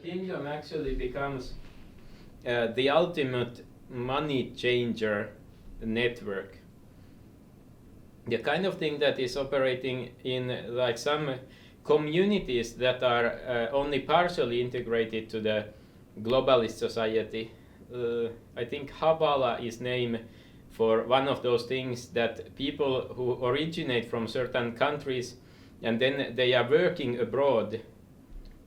kingdom actually becomes the ultimate money changer network. The kind of thing that is operating in like some communities that are only partially integrated to the globalist society. I think Habala is named for one of those things, that people who originate from certain countries and then they are working abroad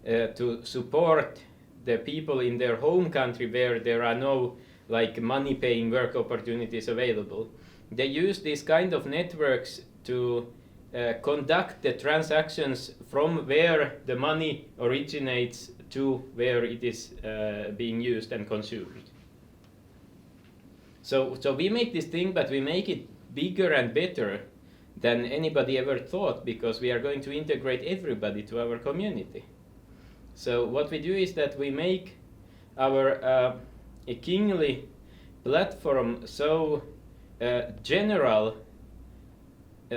to support the people in their home country where there are no like money paying work opportunities available. They use these kind of networks to conduct the transactions from where the money originates to where it is being used and consumed. So we make this thing, but we make it bigger and better than anybody ever thought, because we are going to integrate everybody to our community. So what we do is that we make our kingly platform so general,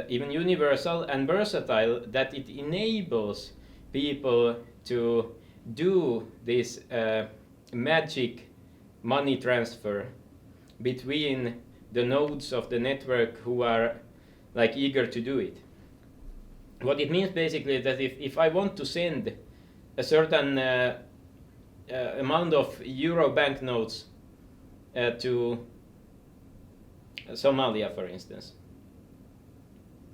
even universal and versatile, that it enables people to do this magic money transfer between the nodes of the network who are like eager to do it. What it means basically is that if I want to send a certain amount of euro banknotes to Somalia, for instance,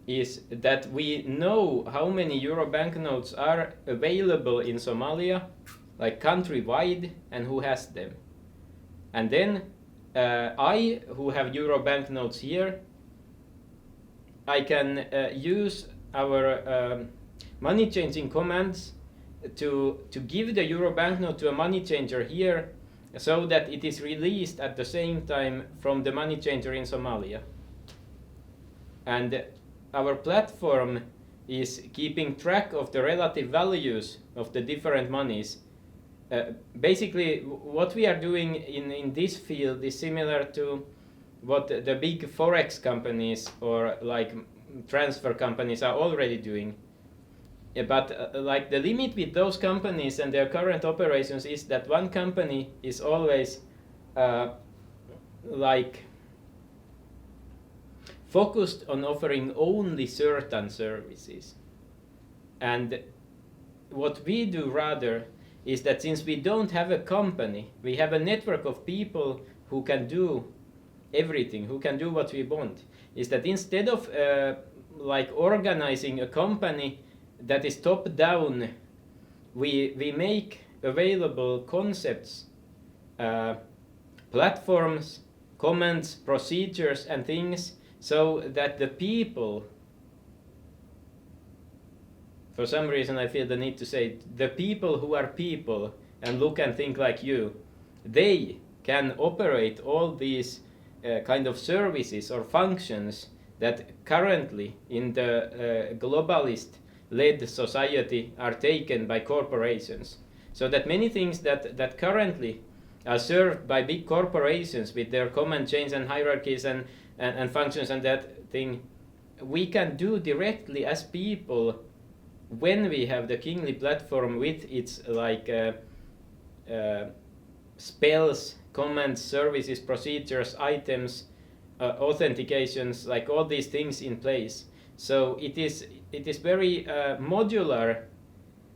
is that we know how many euro banknotes are available in Somalia, like countrywide, and who has them. And then I, who have euro banknotes here, I can use our money changing commands to give the euro banknote to a money changer here, so that it is released at the same time from the money changer in Somalia. And our platform is keeping track of the relative values of the different monies. Basically, what we are doing in this field is similar to what the big forex companies or like transfer companies are already doing. But like the limit with those companies and their current operations is that one company is always like focused on offering only certain services. And what we do rather is that since we don't have a company, we have a network of people who can do everything, who can do what we want, is that instead of like organizing a company that is top down, we make available concepts, platforms, commands, procedures and things, so that the people, for some reason I feel the need to say it, the people who are people and look and think like you, they can operate all these kind of services or functions that currently in the globalist-led society are taken by corporations. So that many things that currently are served by big corporations with their command chains and hierarchies and functions and that thing, we can do directly as people when we have the kingly platform with its like spells, commands, services, procedures, items, authentications, like all these things in place. So it is very modular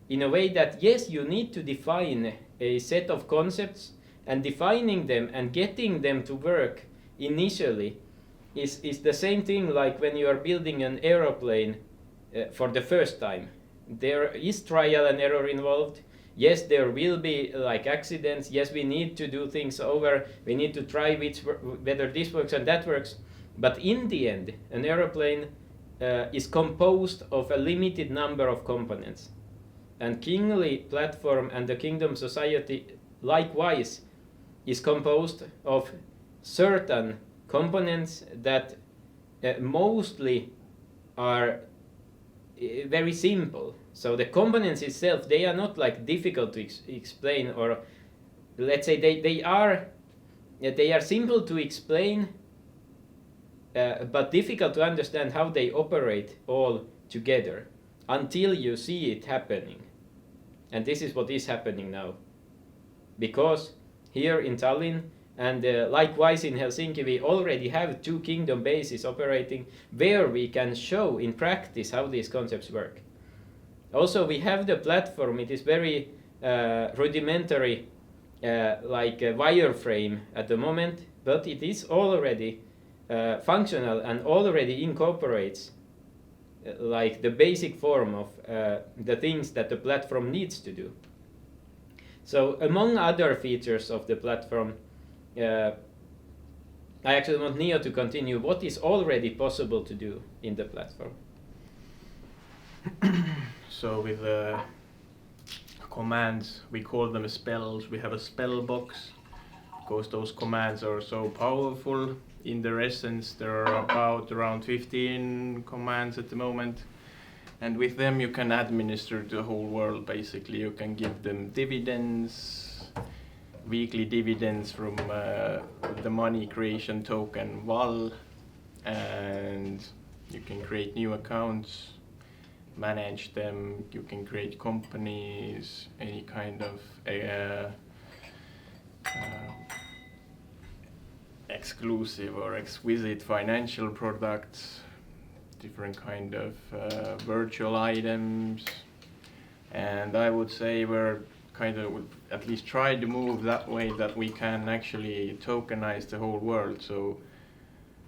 in a way that yes, you need to define a set of concepts, and defining them and getting them to work initially is the same thing like when you are building an aeroplane for the first time. There is trial and error involved. Yes, there will be like accidents. Yes, we need to do things over. We need to try whether this works and that works. But in the end, an aeroplane is composed of a limited number of components. And kingly platform and the kingdom society likewise is composed of certain components that mostly are very simple. So the components itself, they are not like difficult to explain, or let's say they are simple to explain, but difficult to understand how they operate all together until you see it happening. And this is what is happening now. because here in Tallinn and likewise in Helsinki we already have 2 Kingdom bases operating where we can show in practice how these concepts work. Also we have the platform, it is very rudimentary, like a wireframe at the moment, but it is already functional and already incorporates like the basic form of the things that the platform needs to do. So among other features of the platform, I actually want Neo to continue what is already possible to do in the platform. So with commands, we call them spells. We have a spell box because those commands are so powerful. In their essence, there are about around 15 commands at the moment. And with them you can administer the whole world basically. You can give them dividends, weekly dividends from the money creation token VAL, and you can create new accounts, manage them, you can create companies, any kind of exclusive or exquisite financial products, different kind of virtual items, and I would say we're kind of at least try to move that way that we can actually tokenize the whole world. So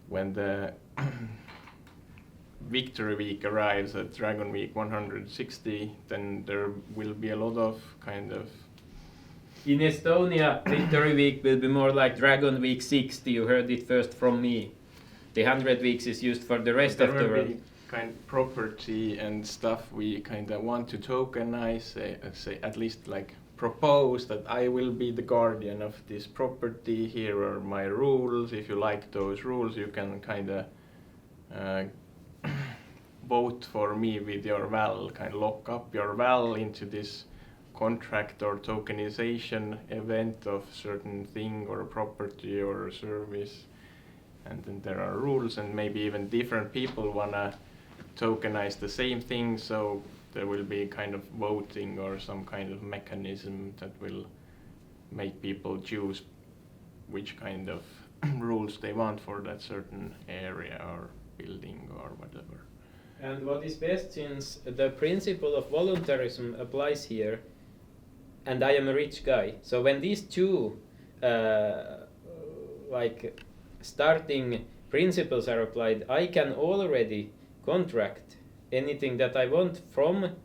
when the Victory Week arrives at Dragon Week 160, then there will be a lot of kind of... In Estonia, Victory Week will be more like Dragon Week 60, you heard it first from me. The 100 weeks is used for the rest of the world. Kind of property and stuff we kind of want to tokenize, say at least like propose that I will be the guardian of this property, here are my rules, if you like those rules you can kind of vote for me with your VAL, kind of lock up your VAL into this contract or tokenization event of certain thing or a property or a service. And then there are rules, and maybe even different people wanna tokenize the same thing, so there will be kind of voting or some kind of mechanism that will make people choose which kind of rules they want for that certain area or building or whatever. And what is best, since the principle of voluntarism applies here, and I am a rich guy, so when these two like starting principles are applied, I can already contract anything that I want from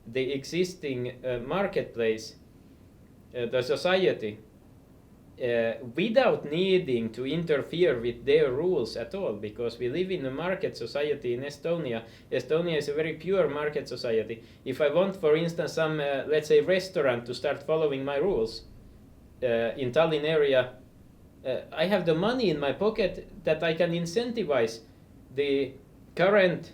the existing marketplace, the society, without needing to interfere with their rules at all, because we live in a market society in Estonia. Estonia is a very pure market society. If I want, for instance, some, let's say, restaurant to start following my rules in Tallinn area, I have the money in my pocket that I can incentivize the current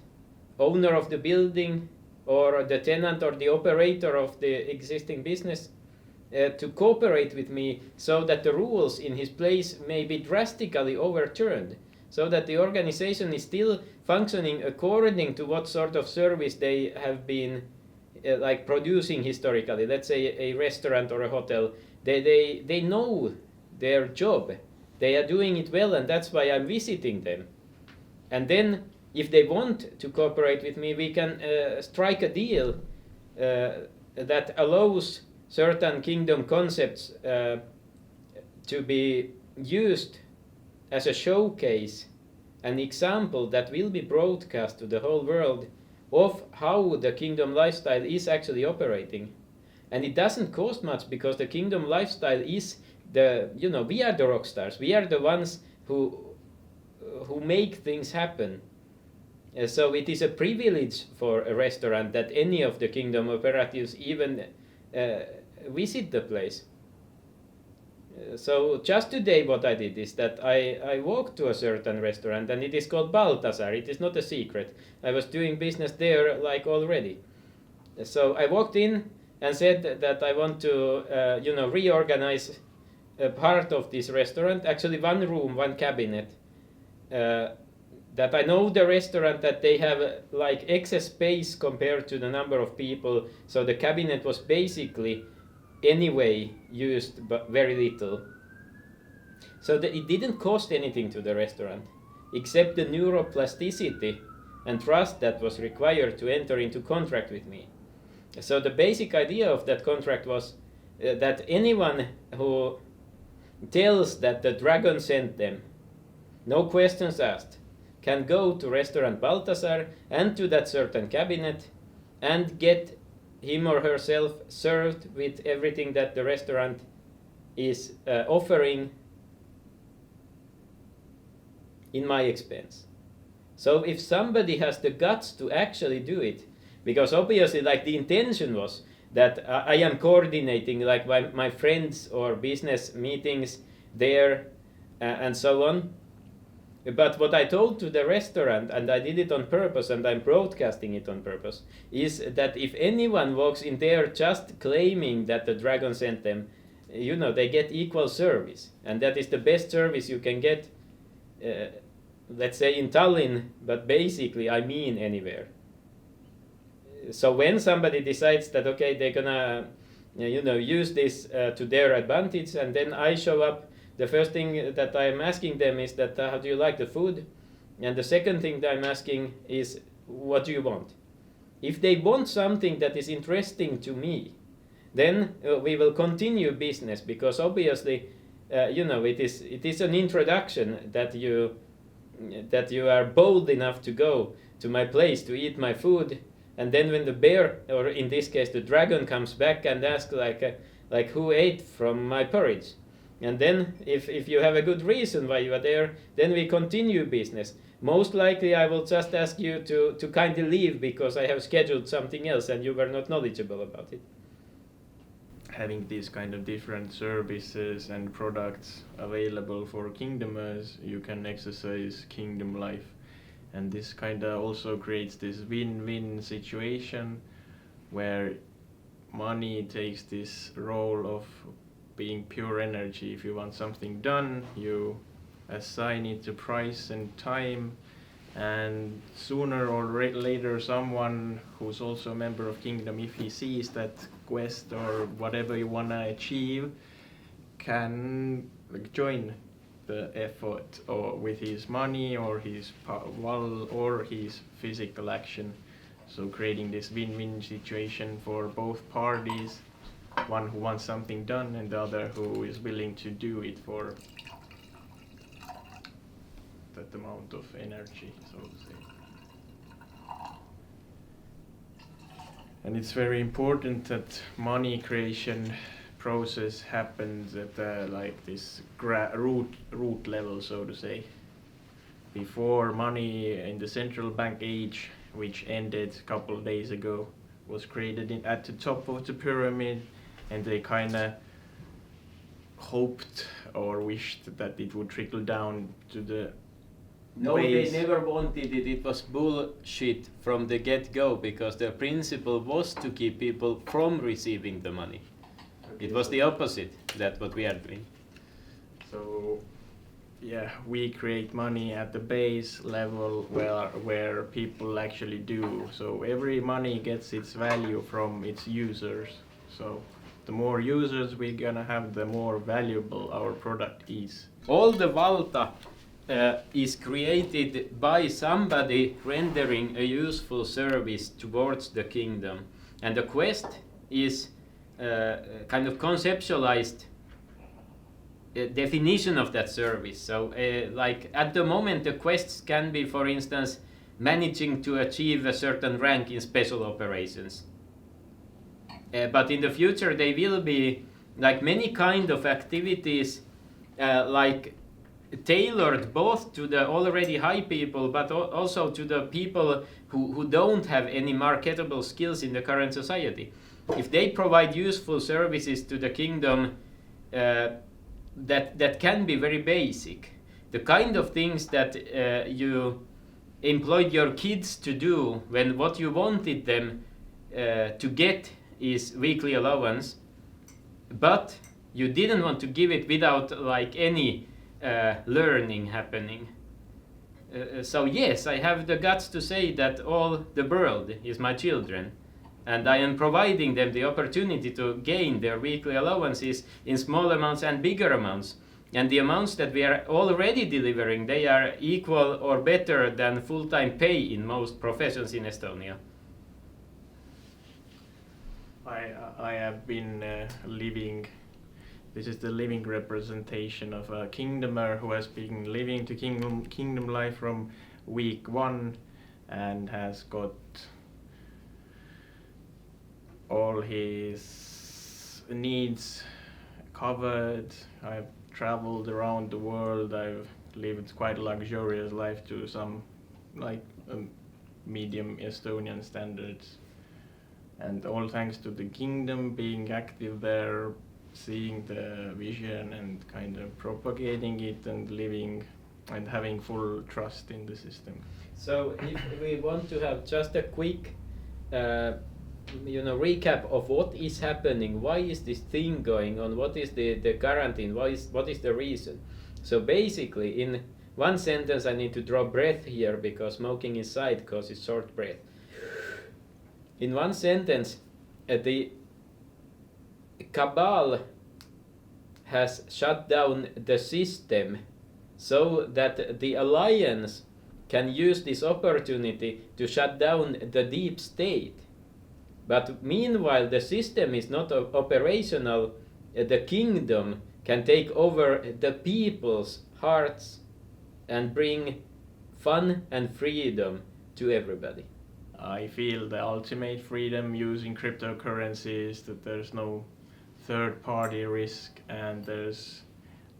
owner of the building or the tenant or the operator of the existing business to cooperate with me, so that the rules in his place may be drastically overturned, so that the organization is still functioning according to what sort of service they have been like producing historically. Let's say a restaurant or a hotel, they know their job, they are doing it well, and that's why I'm visiting them. And then if they want to cooperate with me, we can strike a deal that allows certain kingdom concepts to be used as a showcase, an example that will be broadcast to the whole world of how the kingdom lifestyle is actually operating. And it doesn't cost much, because the kingdom lifestyle is the, we are the rock stars, we are the ones who make things happen. So it is a privilege for a restaurant that any of the kingdom operatives even visit the place. So just today what I did is that I walked to a certain restaurant, and it is called Baltasar. It is not a secret. I was doing business there like already. So I walked in and said that I want to reorganize a part of this restaurant, actually one room, one cabinet, that I know the restaurant that they have like excess space compared to the number of people, so the cabinet was basically anyway used but very little. So that it didn't cost anything to the restaurant, except the neuroplasticity and trust that was required to enter into contract with me. So the basic idea of that contract was that anyone who tells that the dragon sent them, no questions asked, can go to restaurant Baltasar and to that certain cabinet and get him or herself served with everything that the restaurant is offering in my expense. So if somebody has the guts to actually do it, because obviously like the intention was that I am coordinating like my friends or business meetings there and so on. But what I told to the restaurant, and I did it on purpose and I'm broadcasting it on purpose, is that if anyone walks in there just claiming that the dragon sent them, you know, they get equal service. And that is the best service you can get, let's say in Tallinn, but basically I mean anywhere. So when somebody decides that, okay, they're gonna, you know, use this to their advantage, and then I show up, the first thing that I'm asking them is that how do you like the food? And the second thing that I'm asking is what do you want? If they want something that is interesting to me, then we will continue business, because obviously, you know, it is an introduction that you are bold enough to go to my place to eat my food, and then when the bear, or in this case the dragon, comes back and asks like who ate from my porridge, and then if you have a good reason why you are there, then we continue business. Most likely I will just ask you to kindly leave because I have scheduled something else and you were not knowledgeable about it. Having these kind of different services and products available for kingdomers, you can exercise kingdom life. And this kind of also creates this win-win situation where money takes this role of being pure energy. If you want something done, you assign it to price and time, and sooner or later someone who's also a member of kingdom, if he sees that quest or whatever you want to achieve, can join the effort, or with his money or his or his physical action. So creating this win-win situation for both parties, one who wants something done and the other who is willing to do it for that amount of energy, so to say. And it's very important that money creation process happens at like this root level, so to say. Before, money in the central bank age, which ended a couple of days ago, was created at the top of the pyramid, and they kind of hoped or wished that it would trickle down to the No, base. they never wanted it. It was bullshit from the get-go, because the principle was to keep people from receiving the money. Okay, It was the opposite. That's what we are doing. So, yeah, we create money at the base level where people actually do. So every money gets its value from its users. So the more users we're gonna have, the more valuable our product is. All the valta is created by somebody rendering a useful service towards the kingdom. And the quest is kind of conceptualized definition of that service. So like at the moment the quests can be, for instance, managing to achieve a certain rank in special operations. But in the future they will be like many kind of activities like tailored both to the already high people, but also to the people who don't have any marketable skills in the current society. If they provide useful services to the kingdom that can be very basic, the kind of things that you employed your kids to do when what you wanted them to get is weekly allowance, but you didn't want to give it without like any learning happening. So yes, I have the guts to say that all the world is my children, and I am providing them the opportunity to gain their weekly allowances in small amounts and bigger amounts. And the amounts that we are already delivering, they are equal or better than full-time pay in most professions in Estonia. I have been living. This is the living representation of a kingdomer who has been living the kingdom life from week 1 and has got all his needs covered. I've traveled around the world. I've lived quite a luxurious life to some like medium Estonian standards. And all thanks to the kingdom being active there, seeing the vision and kind of propagating it and living and having full trust in the system. So if we want to have just a quick recap of what is happening, why is this thing going on, what is the quarantine, what is the reason. So basically in one sentence I need to draw breath here because smoking inside causes short breath. In one sentence, the cabal has shut down the system so that the alliance can use this opportunity to shut down the deep state. But meanwhile the system is not operational, the kingdom can take over the people's hearts and bring fun and freedom to everybody. I feel the ultimate freedom using cryptocurrencies, that there's no third party risk and there's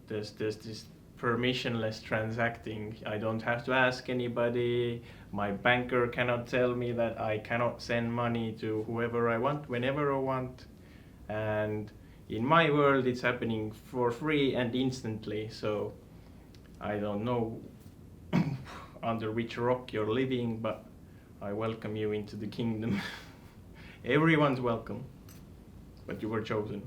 this permissionless transacting. I don't have to ask anybody. My banker cannot tell me that I cannot send money to whoever I want, whenever I want. And in my world it's happening for free and instantly, so I don't know under which rock you're living, but I welcome you into the kingdom. Everyone's welcome, but you were chosen.